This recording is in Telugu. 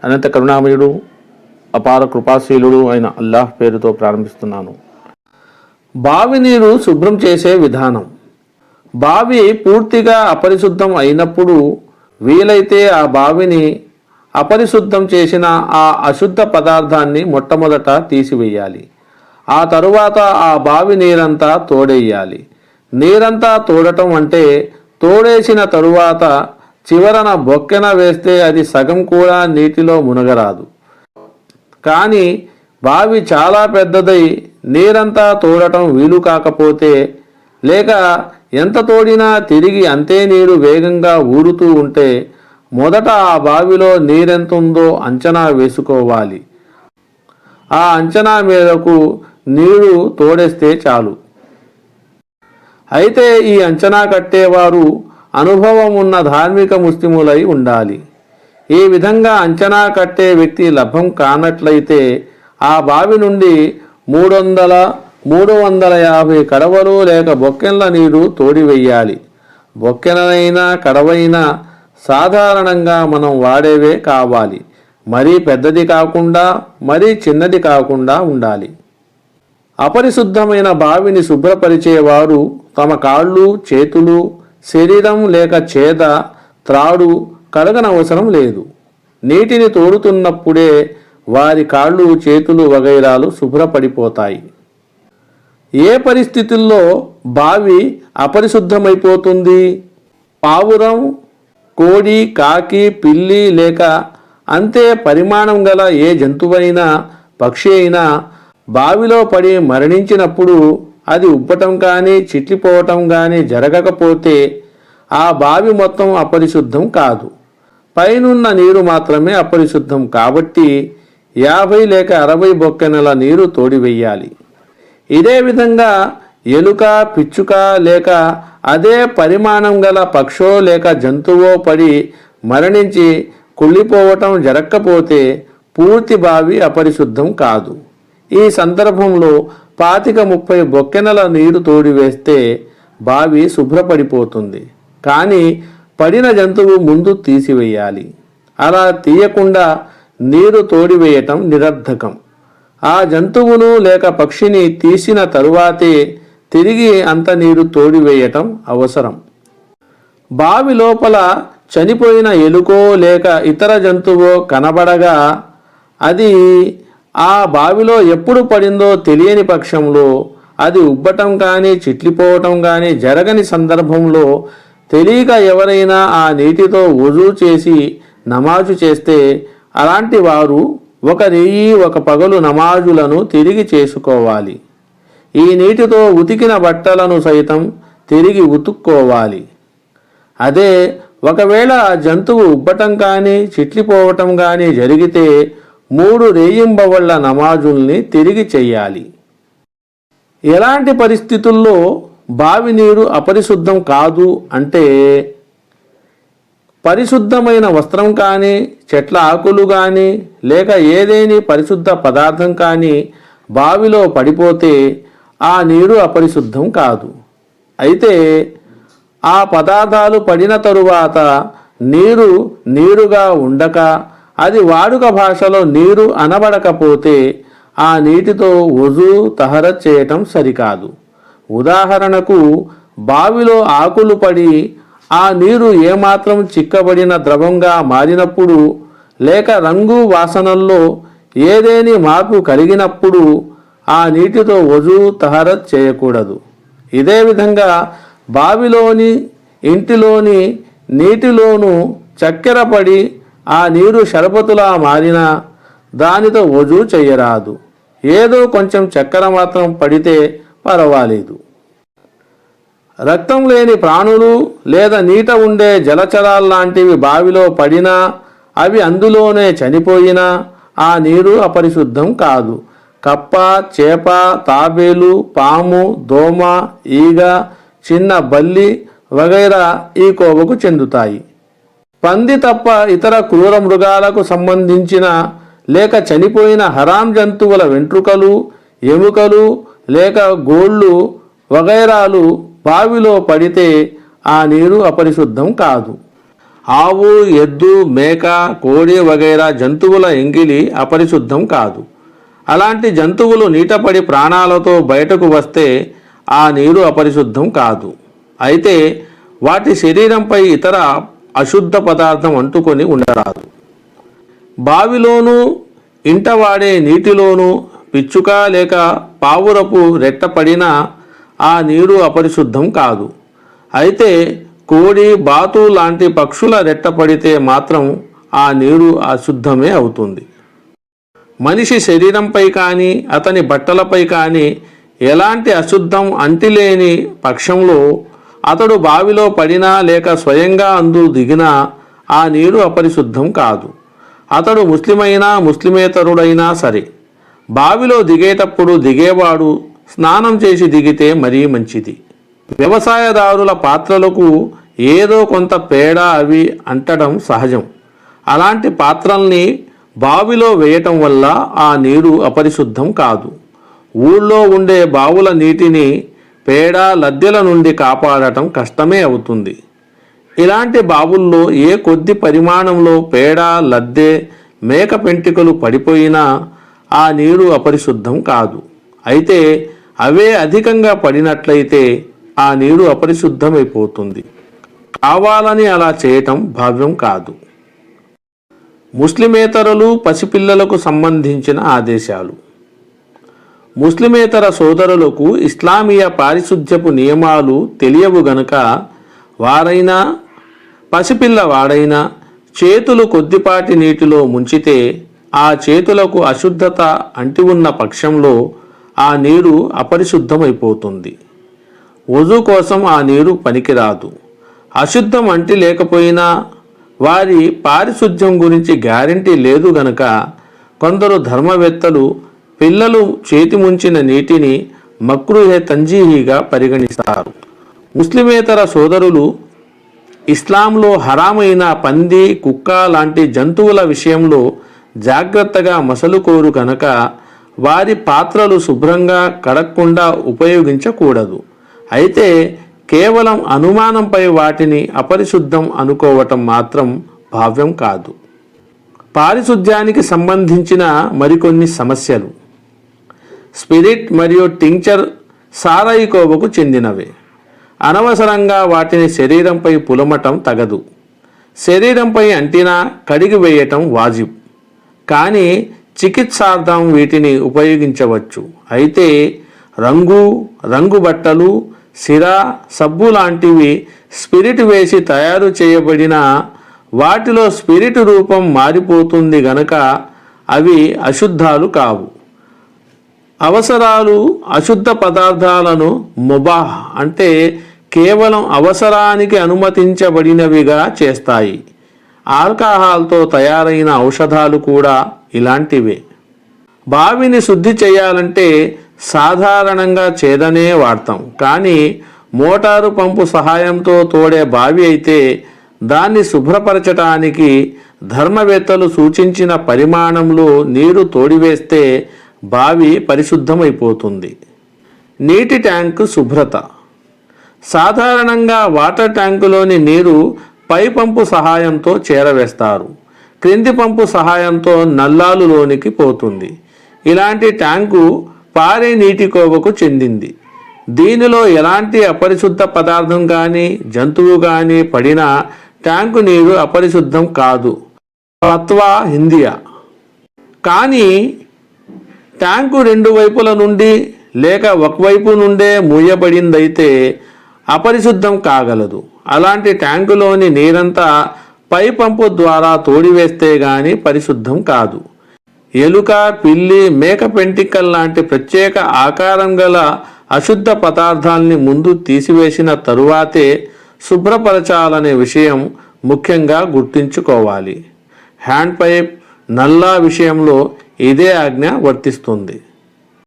అనంత కరుణామయుడు అపార కృపాశీలుడు అయిన అల్లాహ్ పేరుతో ప్రారంభిస్తున్నాను. బావి నీరు శుభ్రం చేసే విధానం. బావి పూర్తిగా అపరిశుద్ధం అయినప్పుడు వీలైతే ఆ బావిని అపరిశుద్ధం చేసిన ఆ అశుద్ధ పదార్థాన్ని మొట్టమొదట తీసివేయాలి. ఆ తరువాత ఆ బావి నీరంతా తోడేయాలి. నీరంతా తోడటం అంటే తోడేసిన తరువాత చివరన బొక్కెన వేస్తే అది సగం కూడా నీటిలో మునగరాదు. కానీ బావి చాలా పెద్దదై నీరంతా తోడటం వీలు కాకపోతే, లేక ఎంత తోడినా తిరిగి అంతే నీరు వేగంగా ఊరుతూ ఉంటే మొదట ఆ బావిలో నీరెంతుందో అంచనా వేసుకోవాలి. ఆ అంచనా మేరకు నీరు తోడేస్తే చాలు. అయితే ఈ అంచనా కట్టేవారు అనుభవం ఉన్న ధార్మిక ముస్లిములై ఉండాలి. ఈ విధంగా అంచనా కట్టే వ్యక్తి లభ్యం కానట్లయితే ఆ బావి నుండి 300-350 కడవలు లేక బొక్కెన్ల నీరు తోడివేయాలి. బొక్కెనైనా కడవైనా సాధారణంగా మనం వాడేవే కావాలి. మరీ పెద్దది కాకుండా మరీ చిన్నది కాకుండా ఉండాలి. అపరిశుద్ధమైన బావిని శుభ్రపరిచేవారు తమ కాళ్ళు, చేతులు, శరీరం లేక చేద, త్రాడు కడగనవసరం లేదు. నీటిని తోడుతున్నప్పుడే వారి కాళ్ళు, చేతులు వగైరాలు శుభ్రపడిపోతాయి. ఏ పరిస్థితుల్లో బావి అపరిశుద్ధమైపోతుంది? పావురం, కోడి, కాకి, పిల్లి లేక అంతే పరిమాణం గల ఏ జంతువైనా పక్షి అయినా బావిలో పడి మరణించినప్పుడు అది ఉబ్బటం కానీ చిట్లిపోవటం కానీ జరగకపోతే ఆ బావి మొత్తం అపరిశుద్ధం కాదు. పైనున్న నీరు మాత్రమే అపరిశుద్ధం కాబట్టి 50 లేక 60 బొక్కెనల నీరు తోడివేయాలి. ఇదే విధంగా ఎలుక, పిచ్చుక లేక అదే పరిమాణం గల పక్షో లేక జంతువో పడి మరణించి కుళ్ళిపోవటం జరగకపోతే పూర్తి బావి అపరిశుద్ధం కాదు. ఈ సందర్భంలో 25-30 బొక్కెనల నీరు తోడివేస్తే బావి శుభ్రపడిపోతుంది. కానీ పడిన జంతువు ముందు తీసివేయాలి. అలా తీయకుండా నీరు తోడివేయటం నిరర్ధకం. ఆ జంతువును లేక పక్షిని తీసిన తరువాతే తిరిగి అంత నీరు తోడివేయటం అవసరం. బావి లోపల చనిపోయిన ఎలుకో లేక ఇతర జంతువో కనబడగా అది ఆ బావిలో ఎప్పుడు పడిందో తెలియని పక్షంలో, అది ఉబ్బటం కానీ చిట్లిపోవటం కానీ జరగని సందర్భంలో తెలియక ఎవరైనా ఆ నీటితో వజూ చేసి నమాజు చేస్తే అలాంటి వారు 1 రెయ్యి 1 పగలు నమాజులను తిరిగి చేసుకోవాలి. ఈ నీటితో ఉతికిన బట్టలను సైతం తిరిగి ఉతుక్కోవాలి. అదే ఒకవేళ జంతువు ఉబ్బటం కానీ చిట్లిపోవటం కానీ జరిగితే 3 రేయింబవళ్ల నమాజుల్ని తిరిగి చెయ్యాలి. ఎలాంటి పరిస్థితుల్లో బావి నీరు అపరిశుద్ధం కాదు అంటే, పరిశుద్ధమైన వస్త్రం కానీ చెట్ల ఆకులు కానీ లేక ఏదేని పరిశుద్ధ పదార్థం కానీ బావిలో పడిపోతే ఆ నీరు అపరిశుద్ధం కాదు. అయితే ఆ పదార్థాలు పడిన తరువాత నీరు నీరుగా ఉండక అది వాడుక భాషలో నీరు అనబడకపోతే ఆ నీటితో వజూ తహరత్ చేయటం సరికాదు. ఉదాహరణకు బావిలో ఆకులు పడి ఆ నీరు ఏమాత్రం చిక్కబడిన ద్రవంగా మారినప్పుడు లేక రంగు వాసనల్లో ఏదేని మార్పు కలిగినప్పుడు ఆ నీటితో వజూ తహరత్ చేయకూడదు. ఇదే విధంగా బావిలోని ఇంటిలోని నీటిలోనూ చక్కెర పడి ఆ నీరు షరబతులా మారినా దానితో వజూ చెయ్యరాదు. ఏదో కొంచెం చక్కెర మాత్రం పడితే పర్వాలేదు. రక్తం లేని ప్రాణులు లేదా నీట ఉండే జలచరాల్లాంటివి బావిలో పడినా అవి అందులోనే చనిపోయినా ఆ నీరు అపరిశుద్ధం కాదు. కప్ప, చేప, తాబేలు, పాము, దోమ, ఈగ, చిన్న బల్లి వగైరా ఈ కోవకు చెందుతాయి. పంది తప్ప ఇతర క్రూర మృగాలకు సంబంధించిన లేక చనిపోయిన హరాం జంతువుల వెంట్రుకలు, ఎముకలు లేక గోళ్ళు వగైరాలు బావిలో పడితే ఆ నీరు అపరిశుద్ధం కాదు. ఆవు, ఎద్దు, మేక, కోడి వగైరా జంతువుల ఎంగిలి అపరిశుద్ధం కాదు. అలాంటి జంతువులు నీటపడి ప్రాణాలతో బయటకు వస్తే ఆ నీరు అపరిశుద్ధం కాదు. అయితే వాటి శరీరంపై ఇతర అశుద్ధ పదార్థం అంటుకొని ఉండరాదు. బావిలోనూ ఇంట వాడే నీటిలోనూ పిచ్చుక లేక పావురపు రెట్టపడినా ఆ నీరు అపరిశుద్ధం కాదు. అయితే కోడి, బాతు లాంటి పక్షుల రెట్టపడితే మాత్రం ఆ నీరు అశుద్ధమే అవుతుంది. మనిషి శరీరంపై కానీ అతని బట్టలపై కానీ ఎలాంటి అశుద్ధం అంటిలేని పక్షంలో అతడు బావిలో పడినా లేక స్వయంగా అందు దిగినా ఆ నీరు అపరిశుద్ధం కాదు. అతడు ముస్లిమైనా ముస్లిమేతరుడైనా సరే బావిలో దిగేటప్పుడు దిగేవాడు స్నానం చేసి దిగితే మరీ మంచిది. వ్యవసాయదారుల పాత్రలకు ఏదో కొంత పేడ అవి అంటడం సహజం. అలాంటి పాత్రల్ని బావిలో వేయటం వల్ల ఆ నీరు అపరిశుద్ధం కాదు. ఊళ్ళో ఉండే బావుల నీటిని పేడ, లద్దెల నుండి కాపాడటం కష్టమే అవుతుంది. ఇలాంటి బావుల్లో ఏ కొద్ది పరిమాణంలో పేడ, లద్దె, మేక పెంటికలు పడిపోయినా ఆ నీరు అపరిశుద్ధం కాదు. అయితే అవే అధికంగా పడినట్లయితే ఆ నీరు అపరిశుద్ధమైపోతుంది. కావాలని అలా చేయటం భావ్యం కాదు. ముస్లిమేతరులు, పసిపిల్లలకు సంబంధించిన ఆదేశాలు. ముస్లిమేతర సోదరులకు ఇస్లామీయ పారిశుధ్యపు నియమాలు తెలియవు గనుక వారైనా పసిపిల్లవాడైనా చేతులు కొద్దిపాటి నీటిలో ముంచితే ఆ చేతులకు అశుద్ధత అంటి ఉన్న పక్షంలో ఆ నీరు అపరిశుద్ధమైపోతుంది. వజూ కోసం ఆ నీరు పనికిరాదు. అశుద్ధం అంటి లేకపోయినా వారి పారిశుధ్యం గురించి గ్యారంటీ లేదు గనక కొందరు ధర్మవేత్తలు పిల్లలు చేతి ముంచిన నీటిని మక్రూహే తంజీహీగా పరిగణిస్తారు. ముస్లిమేతర సోదరులు ఇస్లాంలో హరామైన పంది, కుక్క లాంటి జంతువుల విషయంలో జాగ్రత్తగా మసలుకోరు కనుక వారి పాత్రలు శుభ్రంగా కడక్కుండా ఉపయోగించకూడదు. అయితే కేవలం అనుమానంపై వాటిని అపరిశుద్ధం అనుకోవటం మాత్రం భావ్యం కాదు. పారిశుధ్యానికి సంబంధించిన మరికొన్ని సమస్యలు. స్పిరిట్ మరియు టింక్చర్ సారాయి కోవకు చెందినవే. అనవసరంగా వాటిని శరీరంపై పులమటం తగదు. శరీరంపై అంటినా కడిగి వేయటం వాజిబ్. కానీ చికిత్సార్థం వీటిని ఉపయోగించవచ్చు. అయితే రంగు బట్టలు, సిరా, సబ్బు లాంటివి స్పిరిట్ వేసి తయారు చేయబడిన వాటిలో స్పిరిట్ రూపం మారిపోతుంది గనక అవి అశుద్ధాలు కావు. అవసరాలు అశుద్ధ పదార్థాలను ముబాహ్ అంటే కేవలం అవసరానికి అనుమతించబడినవిగా చేస్తాయి. ఆల్కహాల్తో తయారైన ఔషధాలు కూడా ఇలాంటివే. బావిని శుద్ధి చేయాలంటే సాధారణంగా చేదనే వాడతాం. కానీ మోటారు పంపు సహాయంతో తోడే బావి అయితే దాన్ని శుభ్రపరచటానికి ధర్మవేత్తలు సూచించిన పరిమాణంలో నీరు తోడివేస్తే బావి పరిశుద్ధమైపోతుంది. నీటి ట్యాంకు శుభ్రత. సాధారణంగా వాటర్ ట్యాంకులోని నీరు పై పంపు సహాయంతో చేరవేస్తారు. క్రింది పంపు సహాయంతో నల్లాలులోనికి పోతుంది. ఇలాంటి ట్యాంకు పారే నీటి కోవకు చెందింది. దీనిలో ఎలాంటి అపరిశుద్ధ పదార్థం కానీ జంతువు కానీ పడినా ట్యాంకు నీరు అపరిశుద్ధం కాదు. ఫత్వా హిందియా. కానీ ట్యాంకు రెండు వైపుల నుండి లేక ఒకవైపు నుండే మూయబడిందైతే అపరిశుద్ధం కాగలదు. అలాంటి ట్యాంకులోని నీరంతా పై పంపు ద్వారా తోడివేస్తే గాని పరిశుద్ధం కాదు. ఎలుక, పిల్లి, మేక పెంటికల్ లాంటి ప్రత్యేక ఆకారం గల అశుద్ధ పదార్థాల్ని ముందు తీసివేసిన తరువాతే శుభ్రపరచాలనే విషయం ముఖ్యంగా గుర్తుంచుకోవాలి. హ్యాండ్ పైప్, నల్లా విషయంలో ఇదే ఆజ్ఞ వర్తిస్తుంది.